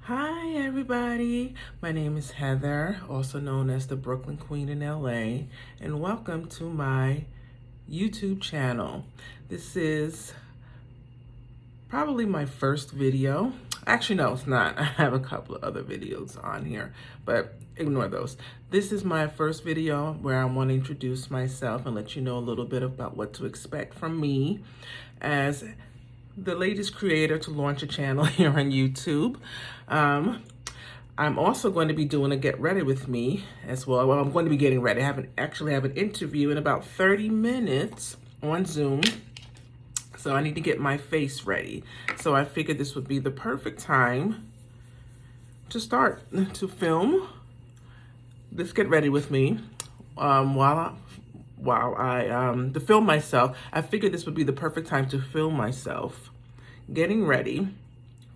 Hi everybody, my name is Heather, also known as the Brooklyn Queen in LA, and welcome to my YouTube channel. This is probably my first video. Actually, no, it's not. I have a couple of other videos on here, but ignore those. This is my first video where I want to introduce myself and let you know a little bit about what to expect from me as the latest creator to launch a channel here on YouTube. I'm also going to be doing a get ready with me as well. Well, I'm going to be getting ready. I actually have an interview in about 30 minutes on Zoom. So I need to get my face ready. So I figured this would be the perfect time to start to film this get ready with me. To film myself, I figured this would be the perfect time to film myself getting ready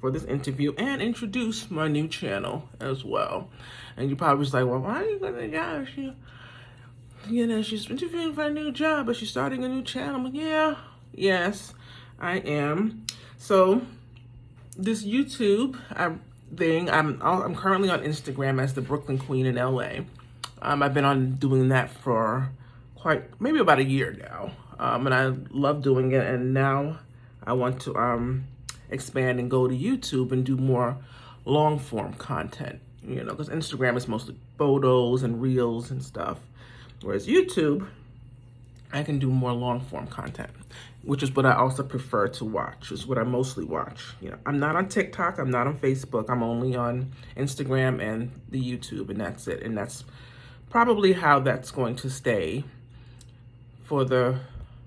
for this interview and introduce my new channel as well. And you probably was like, well, why are you gonna, yeah, she's interviewing for a new job, but she's starting a new channel. I'm like, yeah, yes, I am. So this YouTube thing, I'm currently on Instagram as the Brooklyn Queen in LA. I've been on doing that for maybe about a year now. And I love doing it. And now I want to expand and go to YouTube and do more long form content, because Instagram is mostly photos and reels and stuff. Whereas YouTube, I can do more long form content, which is what I also prefer to watch, is what I mostly watch. I'm not on TikTok, I'm not on Facebook, I'm only on Instagram and the YouTube, and that's it. And that's probably how that's going to stay for the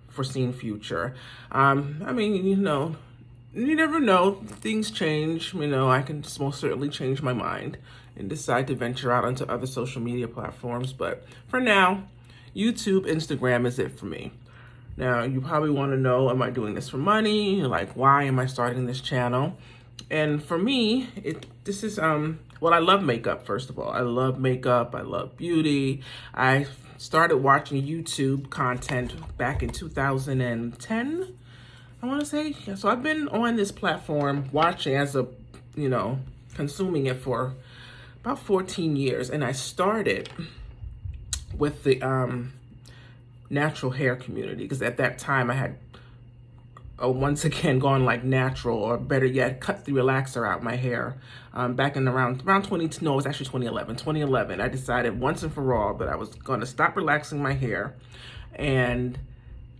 foreseen future. I mean, you never know. Things change. I can most certainly change my mind and decide to venture out onto other social media platforms. But for now, YouTube, Instagram is it for me. Now, you probably want to know, am I doing this for money? Like, why am I starting this channel? And for me, this is, well, I love makeup, first of all. I love makeup. I love beauty. I started watching YouTube content back in 2010, I want to say. So I've been on this platform watching consuming it for about 14 years. And I started with the natural hair community, because at that time I had once again gone like natural, or better yet, cut the relaxer out my hair. Back in around 20, no, it was actually 2011. 2011, I decided once and for all that I was going to stop relaxing my hair, and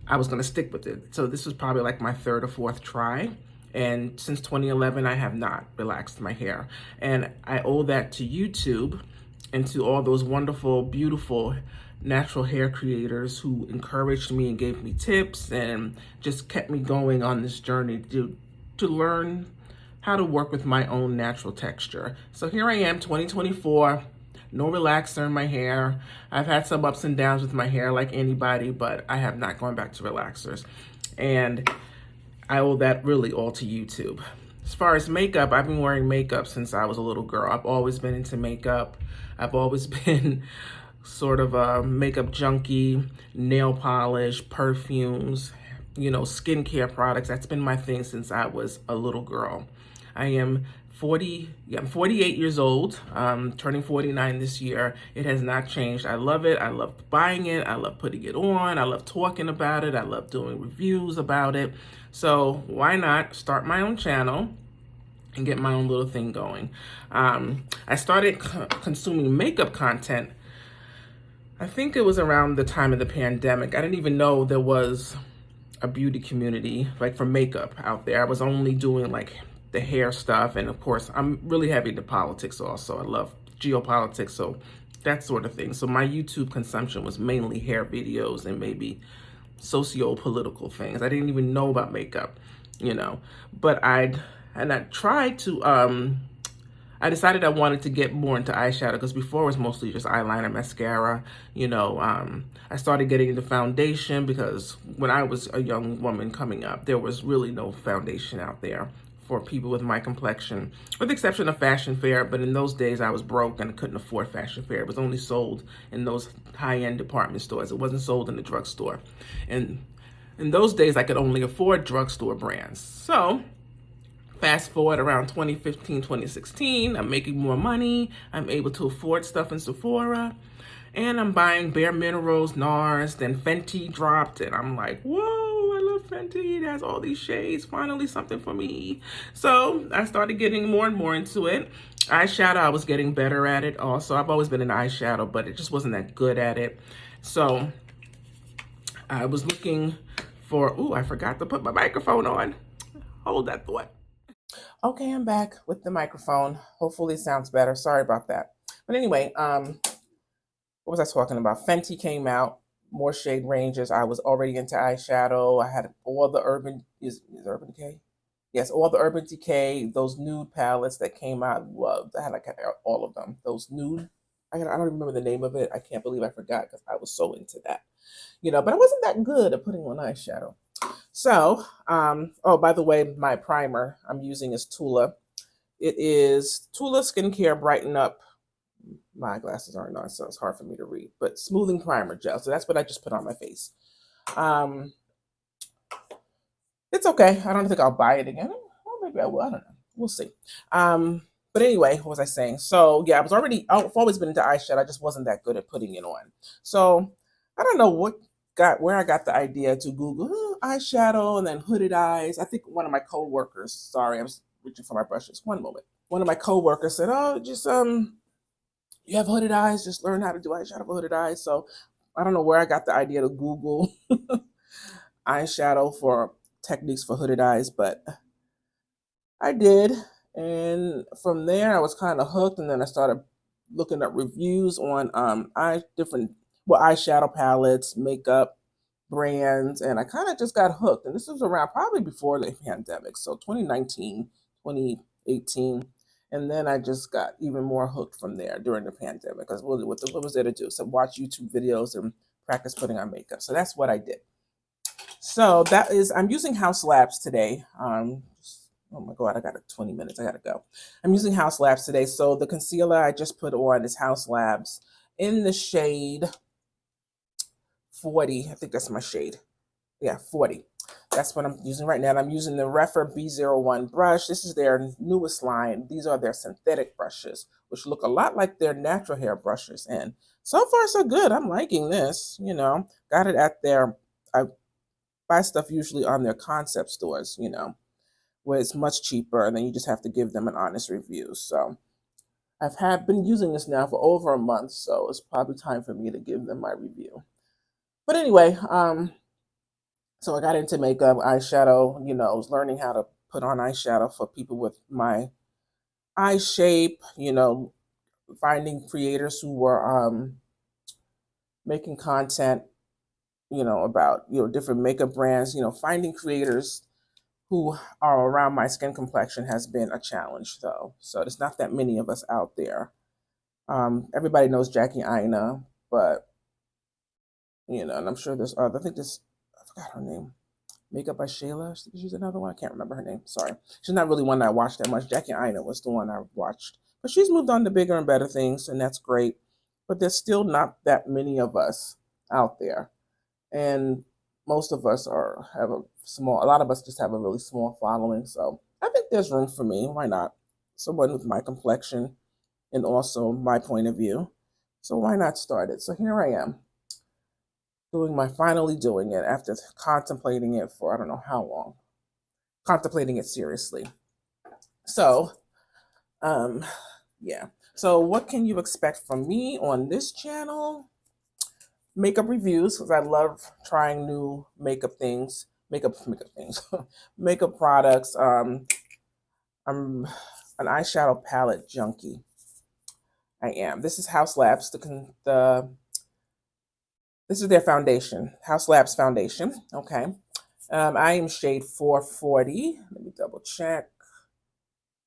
I was going to stick with it. So this was probably like my third or fourth try. And since 2011, I have not relaxed my hair. And I owe that to YouTube and to all those wonderful, beautiful natural hair creators who encouraged me and gave me tips and just kept me going on this journey to learn how to work with my own natural texture. So here I am, 2024, no relaxer in my hair. I've had some ups and downs with my hair like anybody, but I have not gone back to relaxers. And I owe that really all to YouTube. As far as makeup, I've been wearing makeup since I was a little girl. I've always been into makeup. I've always been sort of a makeup junkie, nail polish, perfumes, skincare products. That's been my thing since I was a little girl. I am 48 years old, turning 49 this year. It has not changed. I love it. I love buying it. I love putting it on. I love talking about it. I love doing reviews about it. So why not start my own channel and get my own little thing going? I started consuming makeup content, I think it was around the time of the pandemic. I didn't even know there was a beauty community like for makeup out there. I was only doing like the hair stuff. And of course, I'm really heavy into politics also. I love geopolitics, so that sort of thing. So my YouTube consumption was mainly hair videos and maybe socio-political things. I didn't even know about makeup, but I tried to, I decided I wanted to get more into eyeshadow, because before it was mostly just eyeliner, mascara. I started getting into foundation because when I was a young woman coming up, there was really no foundation out there for people with my complexion, with the exception of Fashion Fair. But in those days, I was broke and couldn't afford Fashion Fair. It was only sold in those high-end department stores. It wasn't sold in the drugstore. And in those days, I could only afford drugstore brands. So Fast forward around 2015, 2016, I'm making more money. I'm able to afford stuff in Sephora. And I'm buying Bare Minerals, NARS, then Fenty dropped, and I'm like, whoa, I love Fenty. It has all these shades, finally something for me. So I started getting more and more into it. Eyeshadow, I was getting better at it also. I've always been an eyeshadow, but it just wasn't that good at it. So I was looking for, ooh, I forgot to put my microphone on. Hold that thought. Okay, I'm back with the microphone. Hopefully it sounds better. Sorry about that. But anyway, what was I talking about? Fenty came out, more shade ranges. I was already into eyeshadow. I had all the is Urban Decay? Yes, all the Urban Decay, those nude palettes that came out. Loved. I had like all of them. Those nude. I don't remember the name of it. I can't believe I forgot because I was so into that. But I wasn't that good at putting on eyeshadow. So, oh, by the way, my primer I'm using is Tula. It is Tula Skincare Brighten Up. My glasses aren't on, so it's hard for me to read. But smoothing primer gel. So that's what I just put on my face. It's okay. I don't think I'll buy it again. Well, maybe I will. I don't know. We'll see. But anyway, what was I saying? So yeah, I've always been into eyeshadow. I just wasn't that good at putting it on. So I don't know where I got the idea to Google eyeshadow and then hooded eyes. I think one of my coworkers. Sorry, I was reaching for my brushes. One moment. One of my coworkers said, "Oh, just you have hooded eyes. Just learn how to do eyeshadow for hooded eyes." So I don't know where I got the idea to Google eyeshadow for techniques for hooded eyes, but I did. And from there, I was kind of hooked. And then I started looking at reviews on eyeshadow palettes, makeup brands, and I kind of just got hooked. And this was around probably before the pandemic, so 2019, 2018. And then I just got even more hooked from there during the pandemic. Because what was there to do? So watch YouTube videos and practice putting on makeup. So that's what I did. So I'm using House Labs today. Oh my God, I got 20 minutes. I gotta go. I'm using House Labs today. So the concealer I just put on is House Labs in the shade 40. I think that's my shade. Yeah, 40. That's what I'm using right now. And I'm using the Refer B01 brush. This is their newest line. These are their synthetic brushes, which look a lot like their natural hair brushes. And so far, so good. I'm liking this. Got it at I buy stuff usually on their concept stores, where it's much cheaper and then you just have to give them an honest review. So I've been using this now for over a month, so it's probably time for me to give them my review. But anyway, so I got into makeup, eyeshadow, I was learning how to put on eyeshadow for people with my eye shape, finding creators who were making content, about, different makeup brands, finding creators who are around my skin complexion has been a challenge, though. So there's not that many of us out there. Everybody knows Jackie Aina, but and I'm sure there's other. I forgot her name. Makeup by Shayla. She's another one. I can't remember her name. Sorry, she's not really one that I watched that much. Jackie Aina was the one I watched, but she's moved on to bigger and better things, and that's great. But there's still not that many of us out there, and most of us a lot of us just have a really small following. So I think there's room for me. Why not? Someone with my complexion and also my point of view. So why not start it? So here I am finally doing it after contemplating it for I don't know how long, contemplating it seriously. So, yeah. So what can you expect from me on this channel? Makeup reviews, because I love trying new makeup things, makeup products. I'm an eyeshadow palette junkie. I am. This is House Labs. This is their foundation, House Labs foundation. Okay. I am shade 440. Let me double check.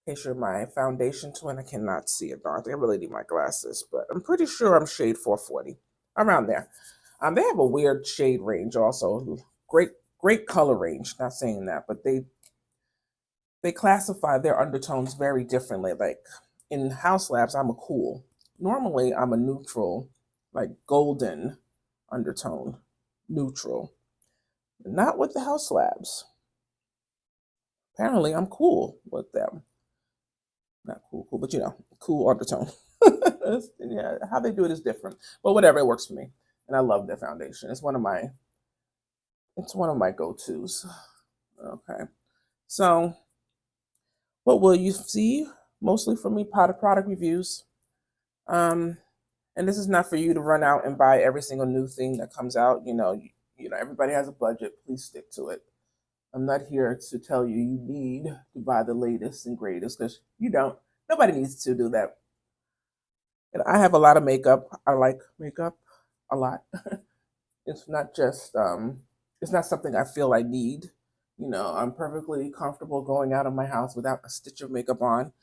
In case you're my foundation twin, I cannot see it. I think I really need my glasses, but I'm pretty sure I'm shade 440, around there. They have a weird shade range also. Great color range. Not saying that, but they classify their undertones very differently. Like in House Labs, I'm a cool. Normally, I'm a neutral, like golden undertone, neutral. Not with the House Labs. Apparently, I'm cool with them. Not cool, cool, but cool undertone. Yeah, how they do it is different, but whatever, it works for me, and I love their foundation. It's one of my go-tos. Okay, so what will you see mostly from me? Product reviews. Um, and this is not for you to run out and buy every single new thing that comes out. Everybody has a budget. Please stick to it. I'm not here to tell you you need to buy the latest and greatest because you don't. Nobody needs to do that. And I have a lot of makeup. I like makeup a lot. It's not just it's not something I feel I need. I'm perfectly comfortable going out of my house without a stitch of makeup on.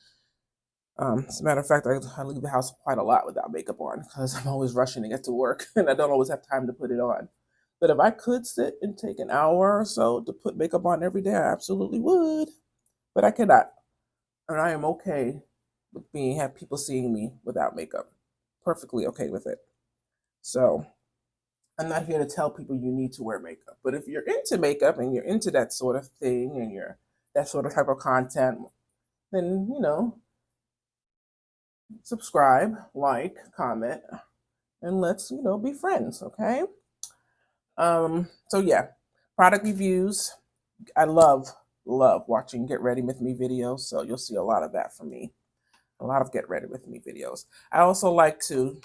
As a matter of fact, I leave the house quite a lot without makeup on because I'm always rushing to get to work and I don't always have time to put it on. But if I could sit and take an hour or so to put makeup on every day, I absolutely would. But I cannot. And I am okay with have people seeing me without makeup. Perfectly okay with it. So I'm not here to tell people you need to wear makeup. But if you're into makeup and you're into that sort of thing and you're that sort of type of content, then subscribe, like, comment, and let's be friends, okay? So yeah, product reviews. I love watching Get Ready With Me videos, so you'll see a lot of that from me. A lot of Get Ready With Me videos. I also like to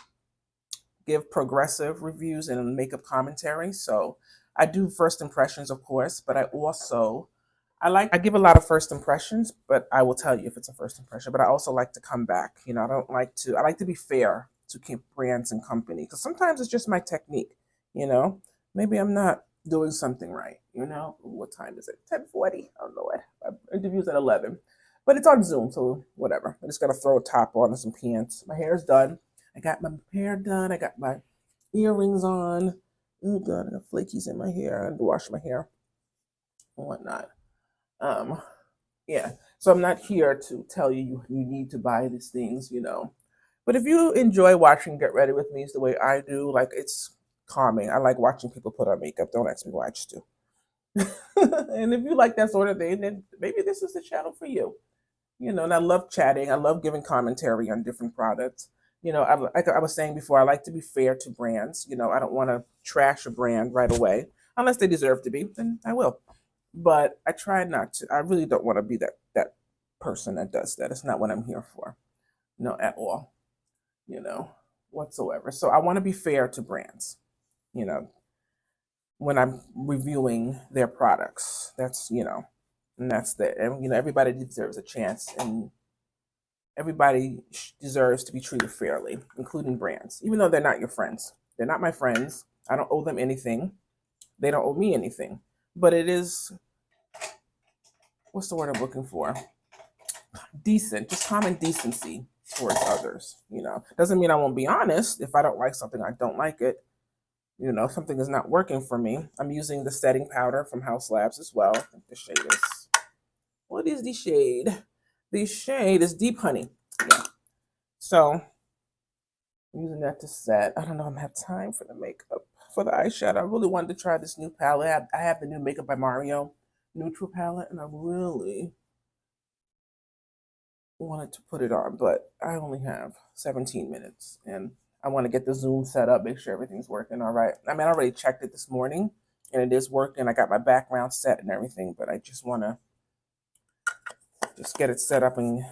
give progressive reviews and makeup commentary. So I do first impressions, of course, but I give a lot of first impressions, but I will tell you if it's a first impression. But I also like to come back. I like to be fair to keep brands and company because sometimes it's just my technique. You know, maybe I'm not doing something right. What time is it? 10:40. I don't know what. My interview's at 11, but it's on Zoom, so whatever. I just gotta throw a top on and some pants. My hair's done. I got my hair done. I got my earrings on. Oh God, I got flakies in my hair. I had to wash my hair and whatnot. Um, yeah. So I'm not here to tell you need to buy these things. But if you enjoy watching Get Ready With Me is the way I do, like it's calming. I like watching people put on makeup. Don't ask me why, I just do. And if you like that sort of thing, then maybe this is the channel for you. And I love chatting. I love giving commentary on different products. Like I was saying before, I like to be fair to brands. I don't want to trash a brand right away unless they deserve to be. Then I will. But I try not to. I really don't want to be that person that does that. It's not what I'm here for. No, at all. You know, whatsoever. So I want to be fair to brands. You know, when I'm reviewing their products. And that's that. And everybody deserves a chance, and everybody deserves to be treated fairly, including brands, even though they're not your friends. They're not my friends. I don't owe them anything. They don't owe me anything. But it is, what's the word I'm looking for? Decent, just common decency towards others. Doesn't mean I won't be honest. If I don't like something, I don't like it. Something is not working for me. I'm using the setting powder from House Labs as well. I think the shade is, what is the shade? The shade is Deep Honey. Yeah. So I'm using that to set. I don't know if I have time for the makeup. For the eyeshadow, I really wanted to try this new palette. I have the new Makeup by Mario neutral palette, and I really wanted to put it on, but I only have 17 minutes, and I want to get the Zoom set up, make sure everything's working all right. I mean, I already checked it this morning, and it is working. I got my background set and everything, but I just want to just get it set up and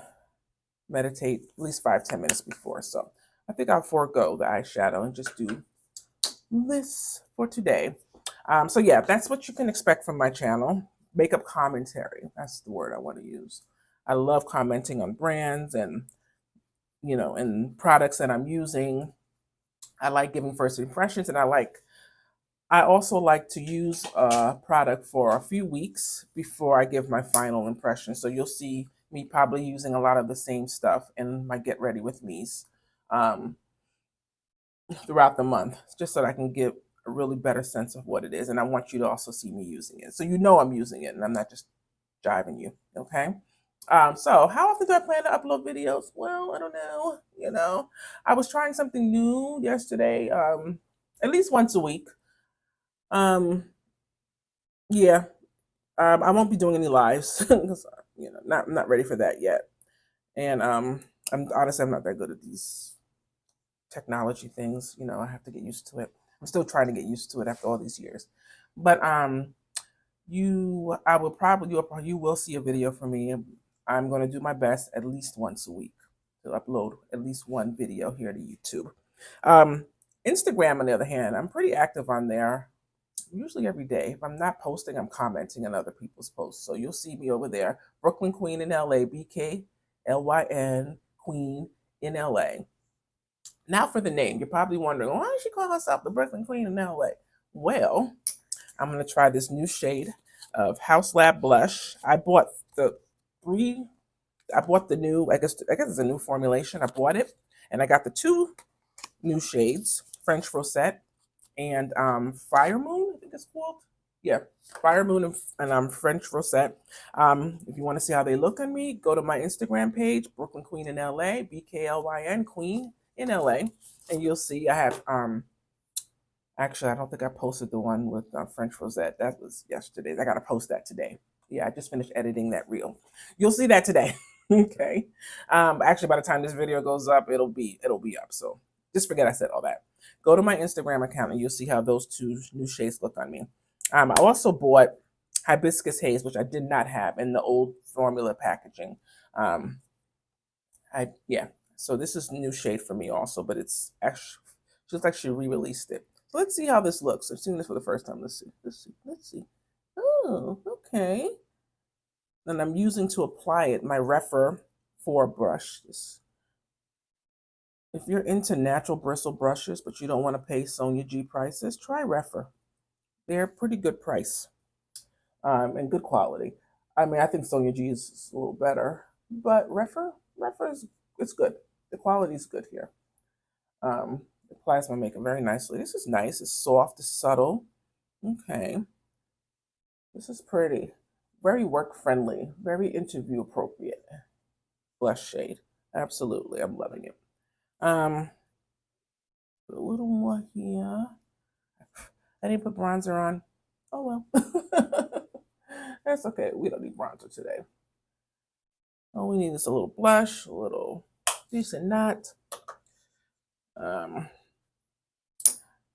meditate at least 5-10 minutes before. So I think I'll forego the eyeshadow and just do this for today. So yeah, that's what you can expect from my channel. Makeup commentary. That's the word I want to use. I love commenting on brands and and products that I'm using. I like giving first impressions, and I also like to use a product for a few weeks before I give my final impression. So you'll see me probably using a lot of the same stuff in my Get Ready With Me's throughout the month, just so that I can get a really better sense of what it is. And I want you to also see me using it, so I'm using it and I'm not just jiving you. Okay. So how often do I plan to upload videos? Well, I don't know. I was trying something new yesterday. At least once a week. Yeah, I won't be doing any lives because not ready for that yet. And I'm honestly I'm not that good at these technology things. I have to get used to it. I'm still trying to get used to it after all these years. But I will probably you will see a video from me. I'm going to do my best at least once a week to upload at least one video here to YouTube. Um, Instagram, on the other hand, I'm pretty active on there. Usually every day. If I'm not posting, I'm commenting on other people's posts. So you'll see me over there. Brooklyn Queen in LA, BKLYN Queen in LA. Now for the name. You're probably wondering, why does she call herself the Brooklyn Queen in LA? Well, I'm going to try this new shade of House Lab Blush. I bought the three, I bought the new, I guess it's a new formulation. I bought it and I got the two new shades, French Rosette and Fire Moon, I think it's called. Yeah, Fire Moon and French Rosette. If you want to see how they look on me, go to my Instagram page, Brooklyn Queen in LA, BKLYN Queen in LA, and you'll see I have actually I don't think I posted the one with French Rosette. That was yesterday. I gotta post that today. Yeah, I just finished editing that reel. You'll see that today. Okay. Actually, by the time this video goes up, it'll be up. So just forget I said all that. Go to my Instagram account and you'll see how those two new shades look on me. I also bought Hibiscus Haze, which I did not have in the old formula packaging. Yeah. So this is a new shade for me also, but it's actually just like she re-released it. So let's see how this looks. I've seen this for the first time. Let's see. Oh, okay. And I'm using to apply it my Refer 4 brush. If you're into natural bristle brushes, but you don't want to pay Sonia G prices, try Refer. They're pretty good price and good quality. I mean, I think Sonia G is a little better, but Refer is it's good. The quality is good here. It applies my makeup very nicely. This is nice. It's soft. It's subtle. Okay. This is pretty. Very work friendly. Very interview appropriate. Blush shade. Absolutely. I'm loving it. Put a little more here. I didn't put bronzer on. Oh well. That's okay. We don't need bronzer today. All we need is a little blush, a little decent knot. I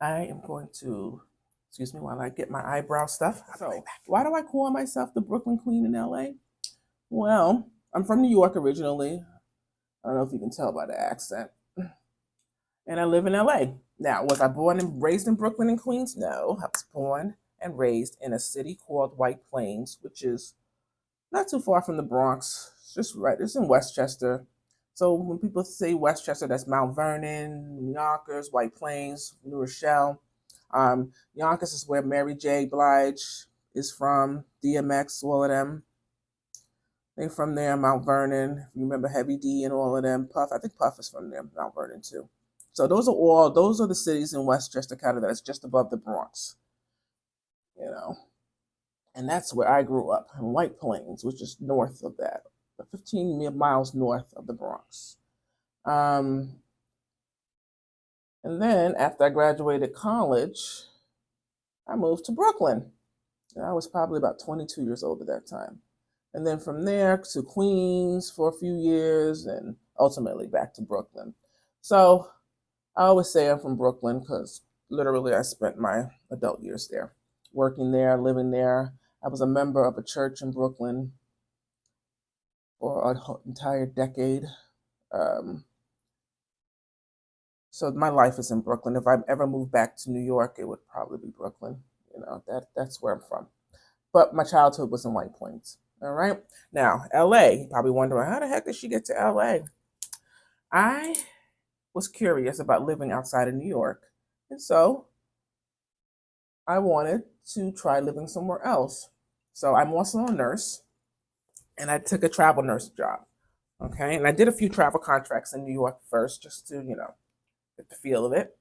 am going to, excuse me while I get my eyebrow stuff. So, why do I call myself the Brooklyn Queen in LA? Well, I'm from New York originally. I don't know if you can tell by the accent. And I live in LA. Now, was I born and raised in Brooklyn and Queens? No, I was born and raised in a city called White Plains, which is not too far from the Bronx. It's just right. It's in Westchester. So when people say Westchester, that's Mount Vernon, Yonkers, White Plains, New Rochelle. Yonkers is where Mary J. Blige is from, DMX, all of them. They're from there, Mount Vernon. If you remember Heavy D and all of them. Puff, I think Puff is from there, Mount Vernon too. So those are the cities in Westchester County that's just above the Bronx. And that's where I grew up, in White Plains, which is north of that, 15 miles north of the Bronx. And then after I graduated college, I moved to Brooklyn. And I was probably about 22 years old at that time. And then from there to Queens for a few years and ultimately back to Brooklyn. So I always say I'm from Brooklyn because literally I spent my adult years there, working there, living there. I was a member of a church in Brooklyn for an entire decade. So my life is in Brooklyn. If I ever moved back to New York, it would probably be Brooklyn. That's where I'm from. But my childhood was in White Plains. All right. Now, LA, you're probably wondering, how the heck did she get to LA? I was curious about living outside of New York. And so I wanted to try living somewhere else. So I'm also a nurse and I took a travel nurse job. Okay. And I did a few travel contracts in New York first just to, get the feel of it.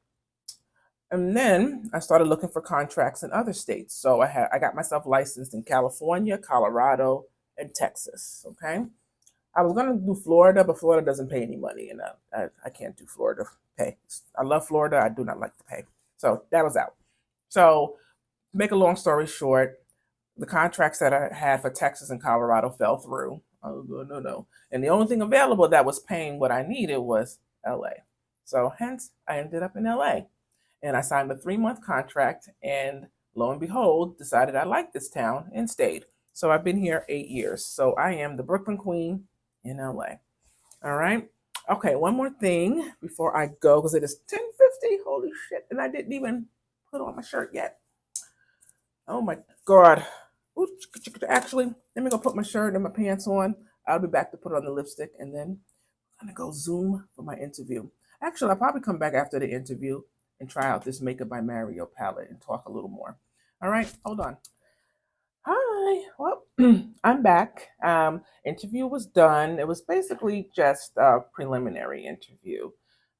And then I started looking for contracts in other states. So I got myself licensed in California, Colorado, and Texas. Okay. I was gonna do Florida, but Florida doesn't pay any money, and I can't do Florida pay. I love Florida. I do not like the pay. So that was out. So make a long story short, the contracts that I had for Texas and Colorado fell through. Oh, no. And the only thing available that was paying what I needed was LA. So hence I ended up in LA and I signed a 3-month contract and lo and behold, decided I liked this town and stayed. So I've been here 8 years. So I am the Brooklyn Queen in LA. All right. Okay, one more thing before I go, because it is 10:50. Holy shit. And I didn't even put on my shirt yet. Oh my God. Ooh, actually, let me go put my shirt and my pants on. I'll be back to put on the lipstick and then I'm gonna go Zoom for my interview. Actually, I'll probably come back after the interview and try out this Makeup by Mario palette and talk a little more. All right, hold on. Hi. Well, I'm back. Interview was done. It was basically just a preliminary interview.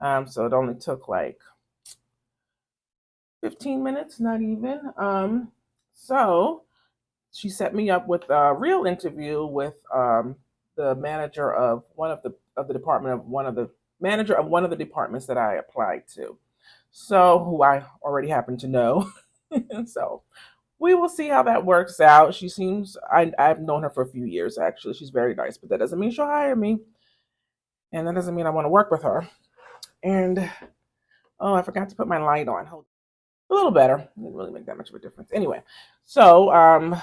So it only took like 15 minutes, not even. So she set me up with a real interview with the manager of one of the department of one of the manager of one of the departments that I applied to. So who I already happen to know. So we will see how that works out. She seems I've known her for a few years actually. She's very nice, but that doesn't mean she'll hire me. And that doesn't mean I want to work with her. And oh, I forgot to put my light on. Hold a little better. It didn't really make that much of a difference. Anyway, so I'm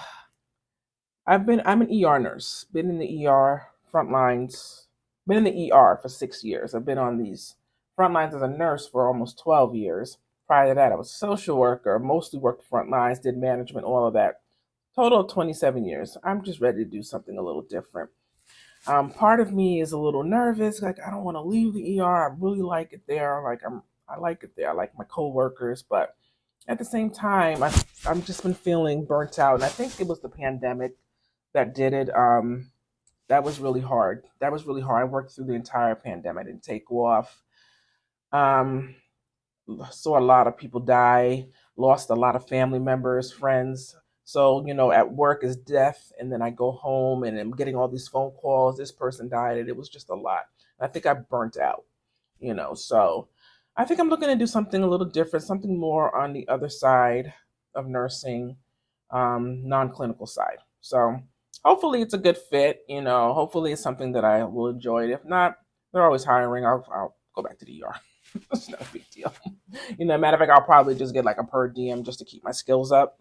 an ER nurse. Been in the ER front lines. Been in the ER for 6 years. I've been on these front lines as a nurse for almost 12 years. Prior to that, I was a social worker, mostly worked front lines, did management, all of that. Total of 27 years. I'm just ready to do something a little different. Part of me is a little nervous. Like I don't want to leave the ER. I really like it there. I like it there. I like my coworkers, but at the same time, I've just been feeling burnt out, and I think it was the pandemic that did it. That was really hard. That was really hard. I worked through the entire pandemic. I didn't take off. Um, saw a lot of people die. Lost a lot of family members, friends. So at work is death, and then I go home and I'm getting all these phone calls. This person died, and it was just a lot. I think I burnt out. So I think I'm looking to do something a little different, something more on the other side of nursing, non-clinical side. So hopefully it's a good fit. Hopefully it's something that I will enjoy. If not, they're always hiring. I'll go back to the ER. It's not a big deal. Matter of fact, I'll probably just get like a per diem just to keep my skills up,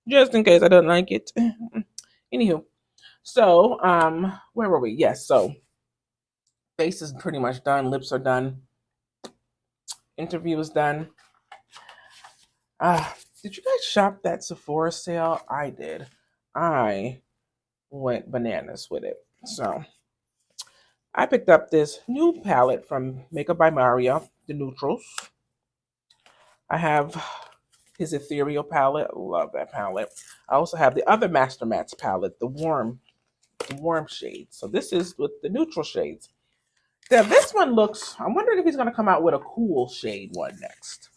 just in case I don't like it. Anywho, so where were we? Yes, so face is pretty much done. Lips are done. Interview is done. Did you guys shop that Sephora sale? I did. I went bananas with it. So I picked up this new palette from Makeup by Mario, the neutrals. I have his ethereal palette. Love that palette. I also have the other Master Mats palette, the warm shades. So this is with the neutral shades. Now this one looks. I'm wondering if he's going to come out with a cool shade one next.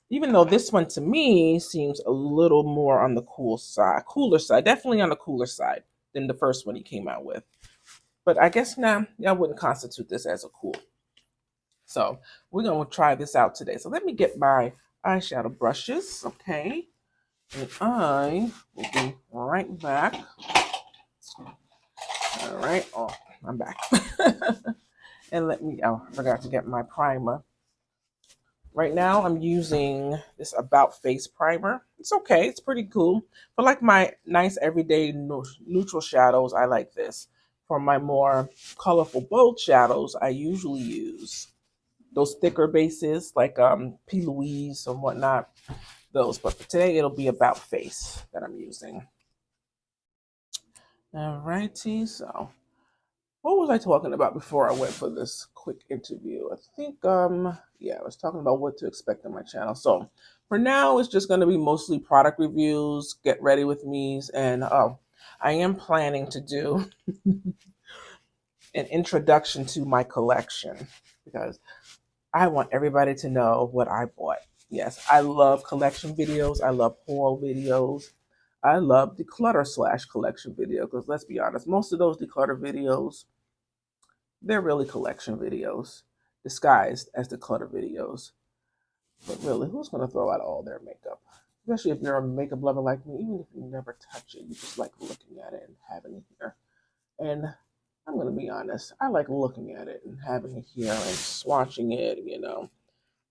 Even though this one to me seems a little more on the cooler side, definitely on the cooler side than the first one he came out with. But I guess I wouldn't constitute this as a cool. So we're going to try this out today. So let me get my eyeshadow brushes, okay? And I will be right back. All right. Oh, I'm back. And I forgot to get my primer. Right now I'm using this About Face primer. It's okay. It's pretty cool. For like my nice everyday neutral shadows, I like this. For my more colorful bold shadows, I usually use those thicker bases like P. Louise or whatnot. Those. But for today, it'll be About Face that I'm using. Alrighty. So what was I talking about before I went for this quick interview? I think I was talking about what to expect on my channel. So for now it's just going to be mostly product reviews, get ready with me's, and I am planning to do an introduction to my collection because I want everybody to know what I bought. Yes, I love collection videos. I love haul videos. I love declutter / collection video because let's be honest, most of those declutter videos, they're really collection videos disguised as declutter videos. But really, who's going to throw out all their makeup? Especially if you're a makeup lover like me, even if you never touch it, you just like looking at it and having it here. And I'm gonna be honest, I like looking at it and having it here and swatching it, you know.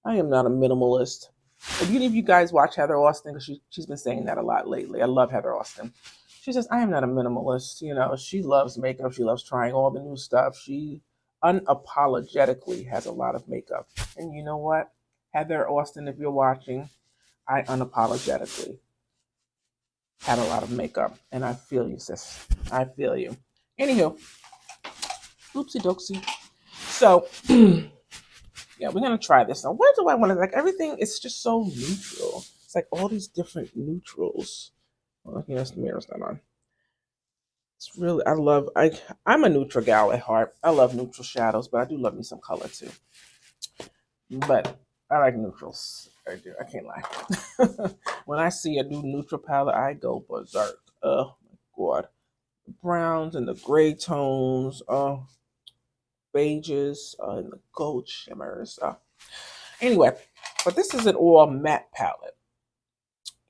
I am not a minimalist. If any of you guys watch Heather Austin, because she's been saying that a lot lately. I love Heather Austin. She says, I am not a minimalist. You know, she loves makeup. She loves trying all the new stuff. She unapologetically has a lot of makeup. And you know what? Heather Austin, if you're watching, I unapologetically had a lot of makeup. And I feel you, sis. I feel you. Anywho, oopsie doopsie. So, yeah, we're gonna try this. Now, what do I want to like? Everything is just so neutral. It's like all these different neutrals. Well, yes, the mirror's not on. It's really I'm a neutral gal at heart. I love neutral shadows, but I do love me some color too. But I like neutrals. I do. I can't lie. When I see a new neutral palette, I go berserk. Oh my god, the browns and the gray tones. Oh, beiges and the gold shimmers. Anyway, but this is an all matte palette.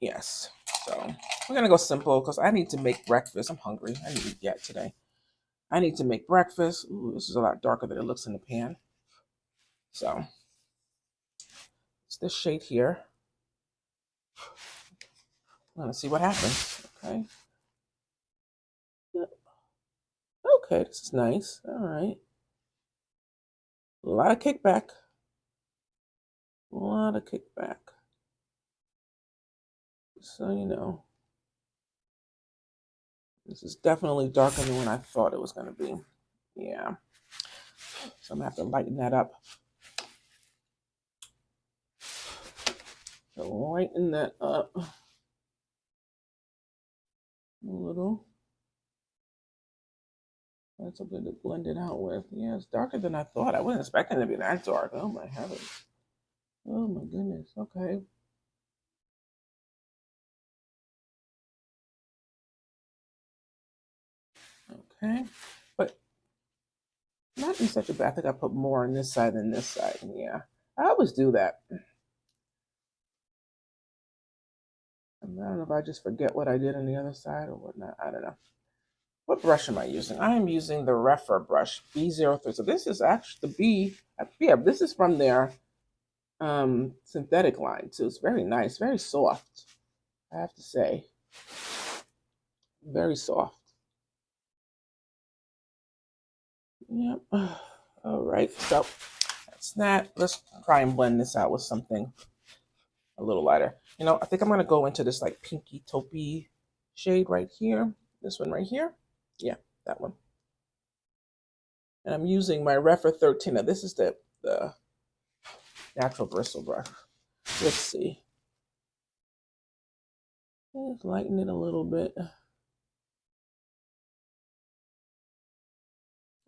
Yes. So we're gonna go simple because I need to make breakfast. I'm hungry. I need to get today. I need to make breakfast. Ooh, this is a lot darker than it looks in the pan. So it's this shade here. I'm gonna see what happens. Okay. Yep. Okay, this is nice. All right. A lot of kickback. A lot of kickback. So you know, this is definitely darker than what I thought it was gonna be. Yeah. So I'm gonna have to lighten that up. So lighten that up a little. That's something to blend it out with. Yeah, it's darker than I thought. I wasn't expecting it to be that dark. Oh my heavens. Oh my goodness. Okay. Okay. But not in such a bad. I think I put more on this side than this side. Yeah. I always do that. I don't know if I just forget what I did on the other side or whatnot. I don't know. What brush am I using? I am using the Refer brush B03. So this is actually the yeah, this is from their synthetic line too. It's very nice, very soft, I have to say. Very soft. Yep. All right. So that's that. Let's try and blend this out with something a little lighter. You know, I think I'm gonna go into this like pinky taupey shade right here. This one right here. Yeah, that one. And I'm using my Refer 13. Now this is the natural bristle brush. Let's see. Let's lighten it a little bit.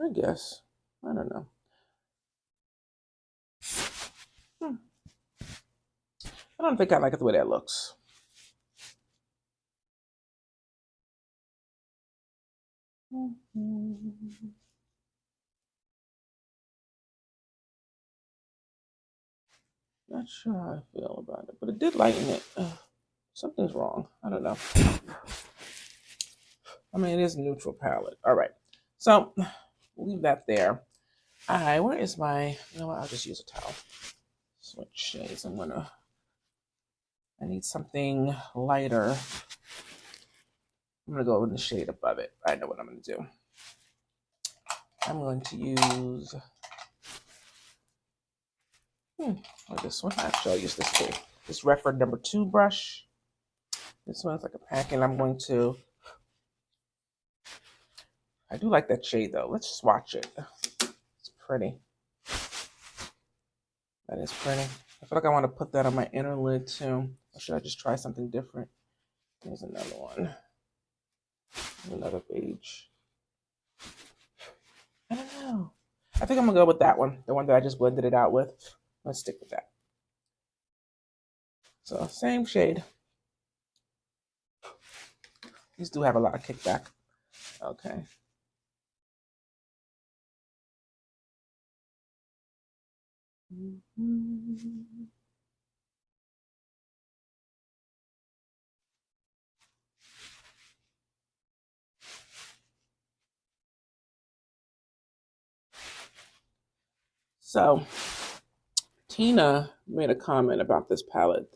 I guess. I don't know. Hmm. I don't think I like it the way that looks. Not sure how I feel about it, but it did lighten it. Something's wrong. I don't know. I mean, it is neutral palette. All right. So leave that there. All right. Where is my? You know what? I'll just use a towel. Switch shades. I need something lighter. I'm gonna go in the shade above it. I know what I'm gonna do. I'm going to use this one. Actually, I'll use this too. This Refer #2 brush. This one's like a pack, and I'm going to. I do like that shade though. Let's swatch it. It's pretty. That is pretty. I feel like I want to put that on my inner lid too. Or should I just try something different? Here's another one. Another beige. I don't know. I think I'm gonna go with that one. The one that I just blended it out with. Let's stick with that. So same shade. These do have a lot of kickback. Okay. So Tina made a comment about this palette,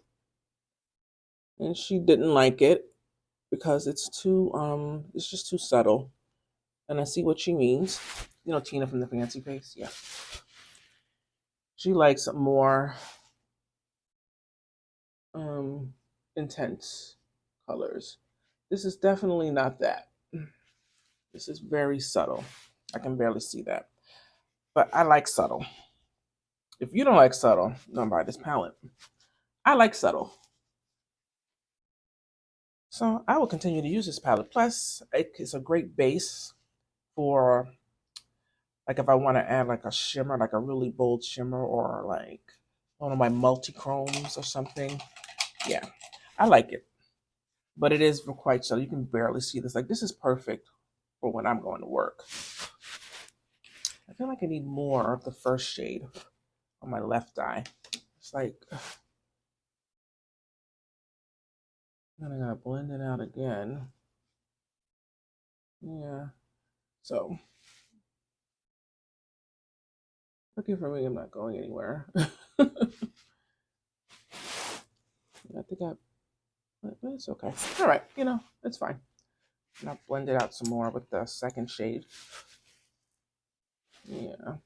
and she didn't like it because it's just too subtle. And I see what she means. You know, Tina from the Fancy Face. Yeah, she likes more um intense colors. This is definitely not that. This is very subtle. I can barely see that, but I like subtle. If you don't like subtle, don't buy this palette. I like subtle. So I will continue to use this palette. Plus, it's a great base for, like, if I want to add like a shimmer, like a really bold shimmer, or like one of my multi-chromes or something. Yeah, I like it. But it is quite subtle. You can barely see this. Like, this is perfect for when I'm going to work. I feel like I need more of the first shade on my left eye. It's like, then I gotta blend it out again. Yeah. So, lucky for me, I'm not going anywhere. I think but it's okay. All right, it's fine. And I'll blend it out some more with the second shade. Yeah.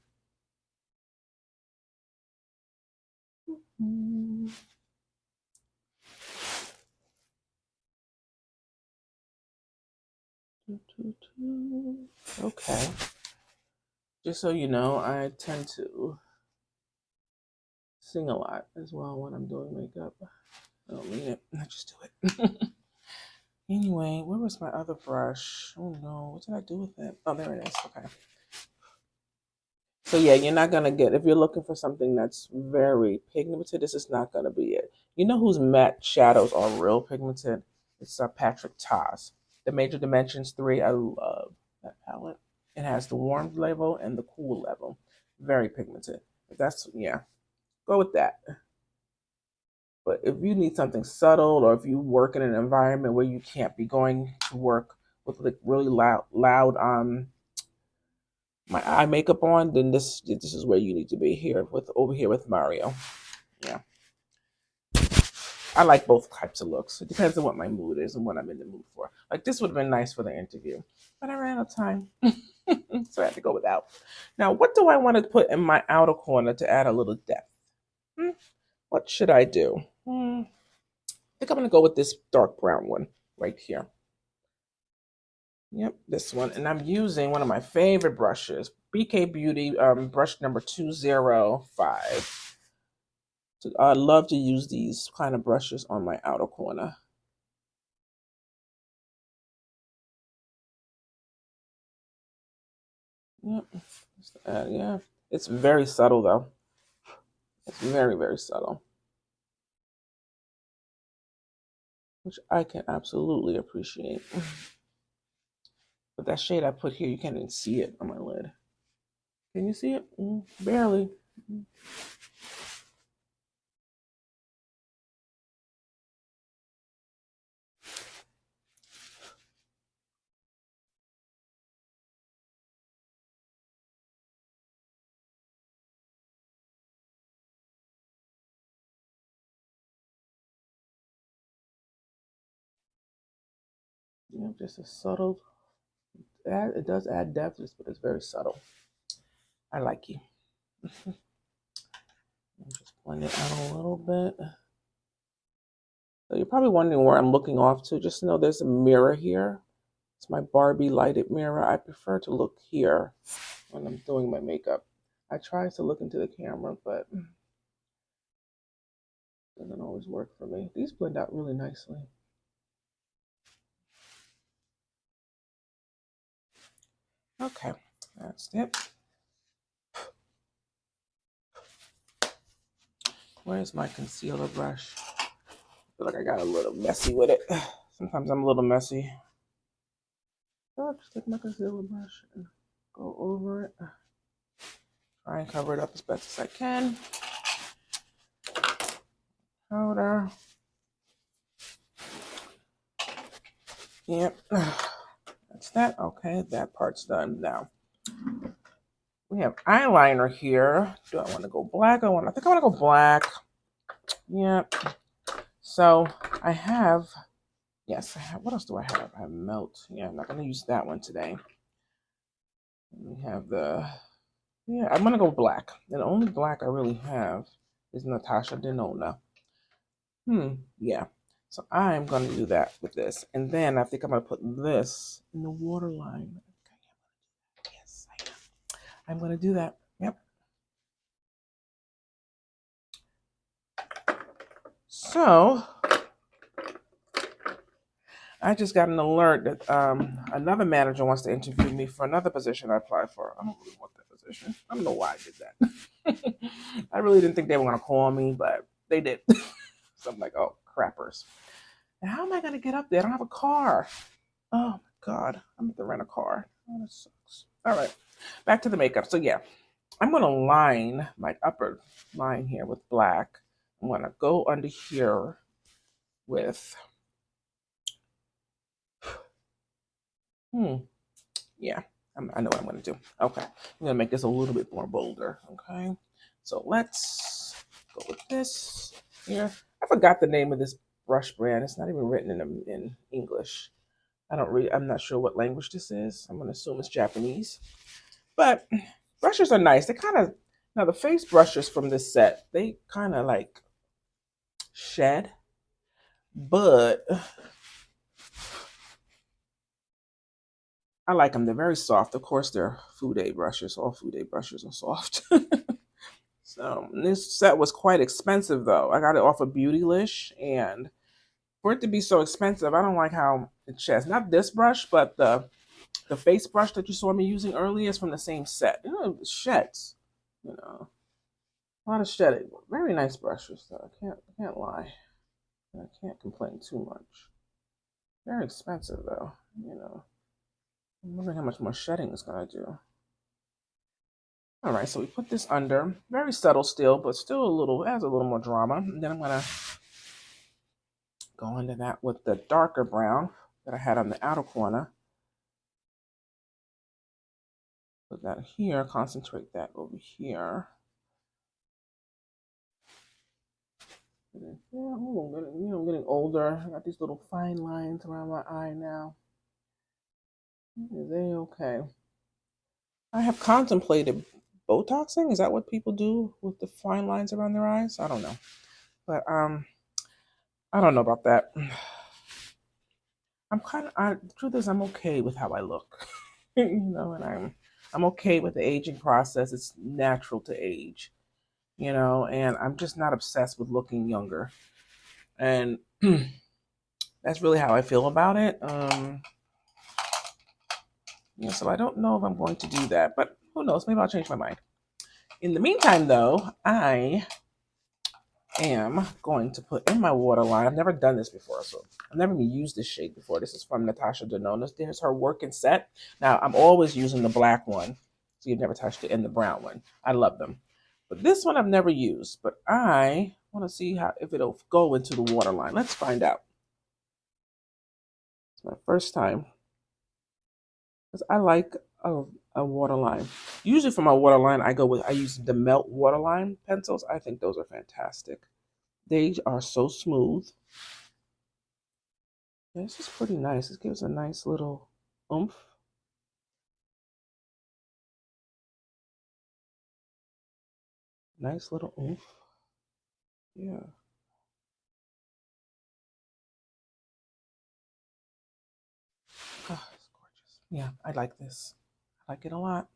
Okay. Just so you know, I tend to sing a lot as well when I'm doing makeup. I don't mean it. I just do it. Anyway, where was my other brush? Oh no, what did I do with it? Oh, there it is. Okay. So yeah, you're not gonna get, if you're looking for something that's very pigmented, this is not gonna be it. You know whose matte shadows are real pigmented? It's Patrick Ta's. The Major Dimensions 3. I love that palette. It has the warm level and the cool level. Very pigmented. If that's, yeah, go with that. But if you need something subtle, or if you work in an environment where you can't be going to work with like really loud my eye makeup on, then this is where you need to be, here with over here with Mario. Yeah, I like both types of looks. It depends on what my mood is and what I'm in the mood for. Like, this would have been nice for the interview, but I ran out of time, so I had to go without. Now, what do I want to put in my outer corner to add a little depth? What should I do? I think I'm gonna go with this dark brown one right here. Yep, this one. And I'm using one of my favorite brushes, BK Beauty brush number 205. So I love to use these kind of brushes on my outer corner. Yep. Yeah, it's very subtle though. It's very, very subtle, which I can absolutely appreciate. But that shade I put here, you can't even see it on my lid. Can you see it? Barely. Just a subtle. It does add depth, but it's very subtle. I like you. Just blend it out a little bit. So you're probably wondering where I'm looking off to. Just know there's a mirror here. It's my Barbie lighted mirror. I prefer to look here when I'm doing my makeup. I try to look into the camera, but it doesn't always work for me. These blend out really nicely. Okay, that's it. Where's my concealer brush? I feel like I got a little messy with it. Sometimes I'm a little messy. So I'll just take my concealer brush and go over it. Try and cover it up as best as I can. Powder. Yep. That's that. Okay, that part's done now. we have eyeliner here. Do I want to go black? I think I want to go black. Yeah. So I have, yes, I have, what else do I have? I have Melt. Yeah, I'm not going to use that one today. We have the, yeah, I'm going to go black. And the only black I really have is Natasha Denona. Yeah. So I'm going to do that with this. And then I think I'm going to put this in the waterline. Yes, I am. I'm going to do that. Yep. So I just got an alert that another manager wants to interview me for another position I applied for. I don't really want that position. I don't know why I did that. I really didn't think they were going to call me, but they did. So I'm like, oh, crappers. And how am I going to get up there? I don't have a car. Oh, my God. I'm going to rent a car. Oh, that sucks. All right. Back to the makeup. So, yeah, I'm going to line my upper line here with black. I'm going to go under here with... Yeah, I know what I'm going to do. Okay, I'm going to make this a little bit more bolder. Okay, so let's go with this here. I forgot the name of this brush brand. It's not even written in English. I'm not sure what language this is. I'm going to assume it's Japanese. But brushes are nice. They kind of, now the face brushes from this set, they kind of like shed, but I like them. They're very soft. Of course, they're Fude brushes. All Fude brushes are soft. So this set was quite expensive, though. I got it off of Beautylish, and for it to be so expensive, I don't like how it sheds. Not this brush, but the face brush that you saw me using earlier is from the same set. You know, it sheds. You know, a lot of shedding. Very nice brushes, though. I can't lie. I can't complain too much. Very expensive, though. You know, I'm wondering how much more shedding it's gonna do. All right, so we put this under. Very subtle still, but still adds a little more drama. And then I'm gonna go into that with the darker brown that I had on the outer corner. Put that here, concentrate that over here. Yeah, I'm getting older. I got these little fine lines around my eye now. Is they okay? I have contemplated Botoxing. Is that what people do with the fine lines around their eyes? I don't know. But I don't know about that. The truth is I'm okay with how I look. You know, and I'm okay with the aging process. It's natural to age, you know, and I'm just not obsessed with looking younger. And that's really how I feel about it. Yeah, so I don't know if I'm going to do that, but who knows? Maybe I'll change my mind. In the meantime, though, I am going to put in my waterline. I've never done this before, so I've never even used this shade before. This is from Natasha Denona. There's her working set. Now, I'm always using the black one, so you've never touched it, and the brown one. I love them. But this one I've never used, but I want to see if it'll go into the waterline. Let's find out. It's my first time. Because I like a waterline. Usually for my waterline, I use the Melt waterline pencils. I think those are fantastic. They are so smooth. Yeah, this is pretty nice. This gives a nice little oomph. Nice little oomph. Yeah. Oh, it's gorgeous. Yeah, I like this. I like it a lot.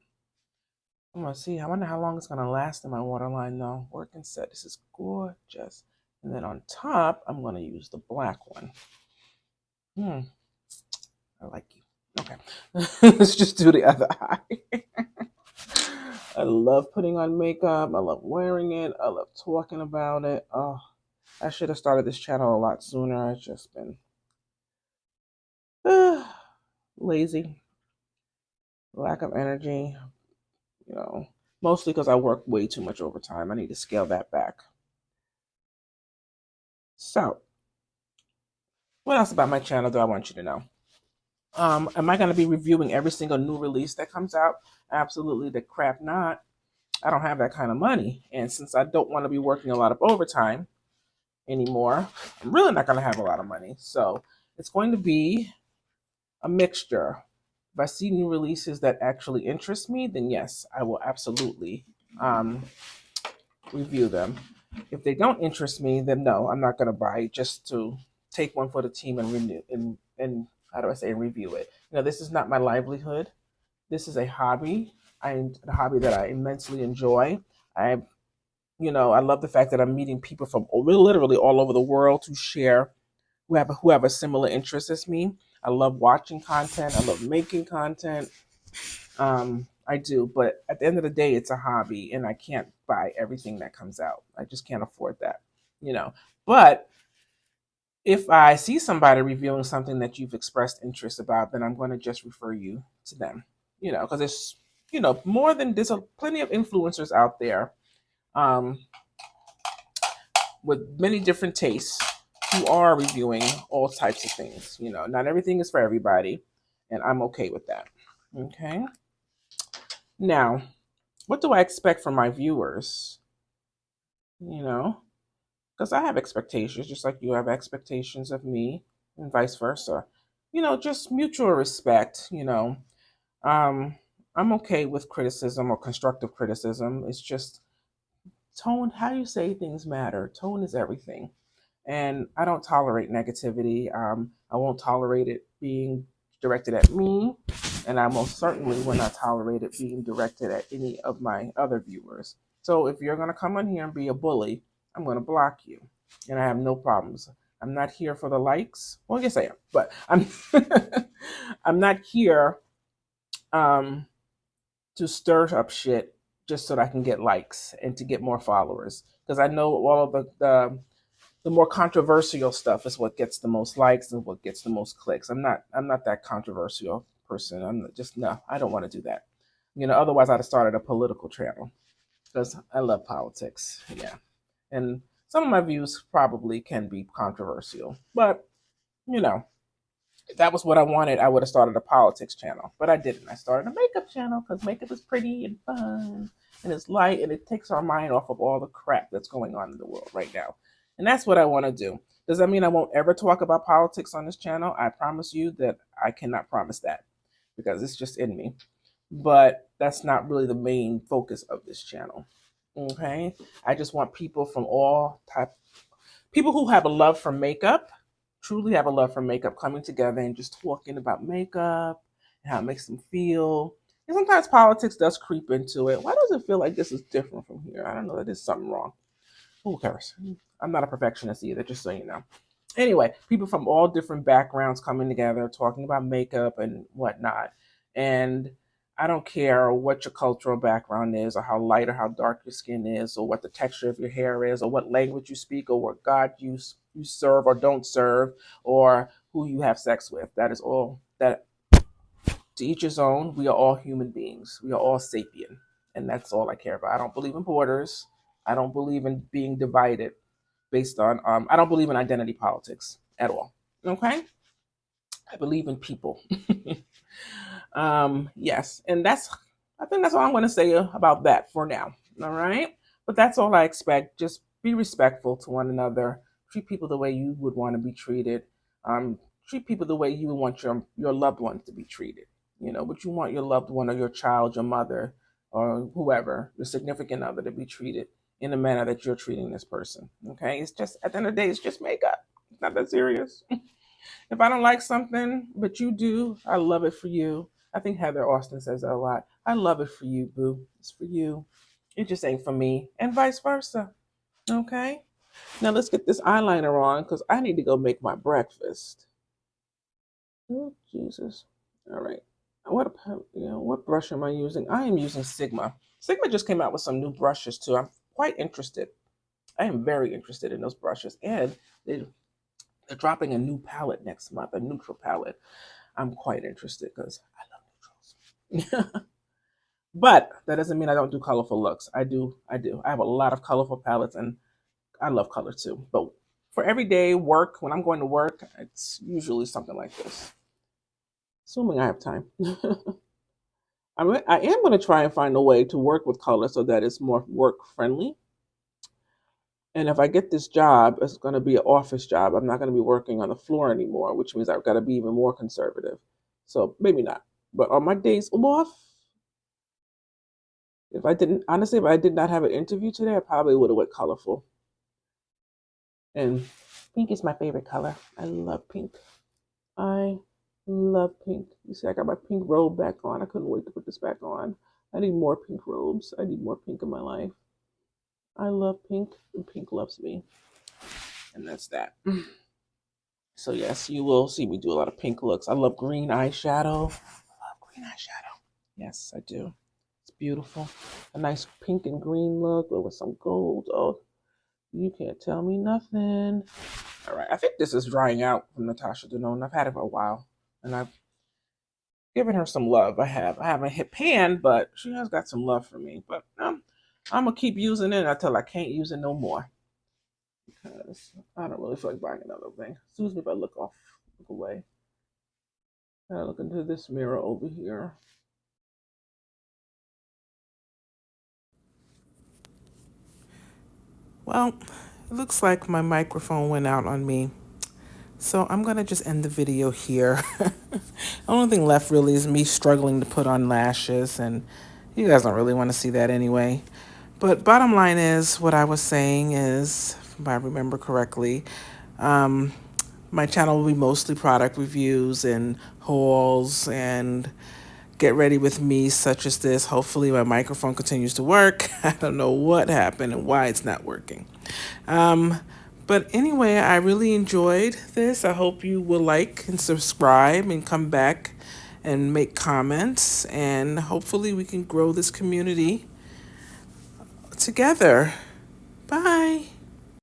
I'm gonna see. I wonder how long it's gonna last in my waterline though. Working set. This is gorgeous. And then on top, I'm gonna use the black one. I like you. Okay. Let's just do the other eye. I love putting on makeup. I love wearing it. I love talking about it. Oh, I should have started this channel a lot sooner. I've just been lazy, lack of energy, you know, mostly because I work way too much overtime. I need to scale that back. So, what else about my channel do I want you to know? Am I going to be reviewing every single new release that comes out? Absolutely the crap not. I don't have that kind of money. And since I don't want to be working a lot of overtime anymore, I'm really not going to have a lot of money. So it's going to be a mixture. If I see new releases that actually interest me, then yes, I will absolutely um, review them. If they don't interest me, then no, I'm not going to buy it just to take one for the team and renew and how do I say review it. This is not my livelihood. This is a hobby. A hobby that I immensely enjoy. I I love the fact that I'm meeting people from literally all over the world to share who have a similar interest as me. I love watching content. I love making content. I do, but at the end of the day, it's a hobby, and I can't buy everything that comes out. I just can't afford that, you know. But if I see somebody reviewing something that you've expressed interest about, then I'm going to just refer you to them, because there's, more than there's plenty of influencers out there um, with many different tastes who are reviewing all types of things. Not everything is for everybody, and I'm okay with that. Okay. Now, what do I expect from my viewers? You know, because I have expectations, just like you have expectations of me, and vice versa. Just mutual respect. Um, I'm okay with criticism or constructive criticism. It's just tone, how you say things matter. Tone is everything. And I don't tolerate negativity. I won't tolerate it being directed at me, and I most certainly will not tolerate it being directed at any of my other viewers. So if you're going to come on here and be a bully, I'm going to block you, and I have no problems. I'm not here for the likes. Well, yes, I am, but I'm I'm not here um, to stir up shit just so that I can get likes and to get more followers. Because I know all of the more controversial stuff is what gets the most likes and what gets the most clicks. I'm not that controversial person. Just no, I don't want to do that. Otherwise I'd have started a political channel because I love politics. Yeah. And some of my views probably can be controversial. But, you know, if that was what I wanted, I would have started a politics channel. But I didn't. I started a makeup channel because makeup is pretty and fun and it's light and it takes our mind off of all the crap that's going on in the world right now. And that's what I want to do. Does that mean I won't ever talk about politics on this channel? I promise you that I cannot promise that because it's just in me. But that's not really the main focus of this channel. Okay? I just want people from all type people who have a love for makeup, truly have a love for makeup, coming together and just talking about makeup and how it makes them feel. And sometimes politics does creep into it. Why does it feel like this is different from here? I don't know. There's something wrong. Who cares? I'm not a perfectionist either, just so you know. Anyway, people from all different backgrounds coming together, talking about makeup and whatnot. And I don't care what your cultural background is, or how light or how dark your skin is, or what the texture of your hair is, or what language you speak, or what God you serve or don't serve, or who you have sex with. That is all. That to each his own. We are all human beings. We are all sapient, and that's all I care about. I don't believe in borders. I don't believe in being divided based on. I don't believe in identity politics at all. Okay, I believe in people. Yes, and I think that's all I'm going to say about that for now. All right, but that's all I expect. Just be respectful to one another. Treat people the way you would want to be treated. Um, Treat people the way you would want your loved ones to be treated. But you want your loved one or your child, your mother, or whoever, your significant other, to be treated in the manner that you're treating this person. Okay, it's just at the end of the day, it's just makeup. It's not that serious. If I don't like something, but you do, I love it for you. I think Heather Austin says that a lot. I love it for you, boo. It's for you. It just ain't for me, and vice versa. Okay. Now let's get this eyeliner on because I need to go make my breakfast. Oh Jesus! All right. What brush am I using? I am using Sigma. Sigma just came out with some new brushes too. I'm quite interested. I am very interested in those brushes, and they, they're dropping a new palette next month, a neutral palette. I'm quite interested because I love neutrals. But that doesn't mean I don't do colorful looks. I do. I do. I have a lot of colorful palettes and I love color too. But for everyday work, when I'm going to work, it's usually something like this. assuming I have time. I am going to try and find a way to work with color so that it's more work friendly. And if I get this job, it's going to be an office job. I'm not going to be working on the floor anymore, which means I've got to be even more conservative. So maybe not. But on my days off, if I didn't, honestly, if I did not have an interview today, I probably would have went colorful. And pink is my favorite color. I love pink. I love pink. You see, I got my pink robe back on. I couldn't wait to put this back on. I need more pink robes. I need more pink in my life. I love pink, and pink loves me. And that's that. So yes, you will see me do a lot of pink looks. I love green eyeshadow. I love green eyeshadow. Yes, I do. It's beautiful. A nice pink and green look with some gold. Oh, you can't tell me nothing. All right, I think this is drying out from Natasha Denone. I've had it for a while, and I've given her some love. I haven't hit pan, but she has got some love for me. But I'm gonna keep using it until I can't use it no more. Because I don't really feel like buying another thing. Excuse me if I look away. I look into this mirror over here. Well, it looks like my microphone went out on me. So I'm going to just end the video here. The only thing left really is me struggling to put on lashes, and you guys don't really want to see that anyway. But bottom line is, what I was saying is, if I remember correctly, my channel will be mostly product reviews and hauls and get ready with me such as this. Hopefully my microphone continues to work. I don't know what happened and why it's not working. But anyway, I really enjoyed this. I hope you will like and subscribe and come back and make comments. And hopefully we can grow this community together.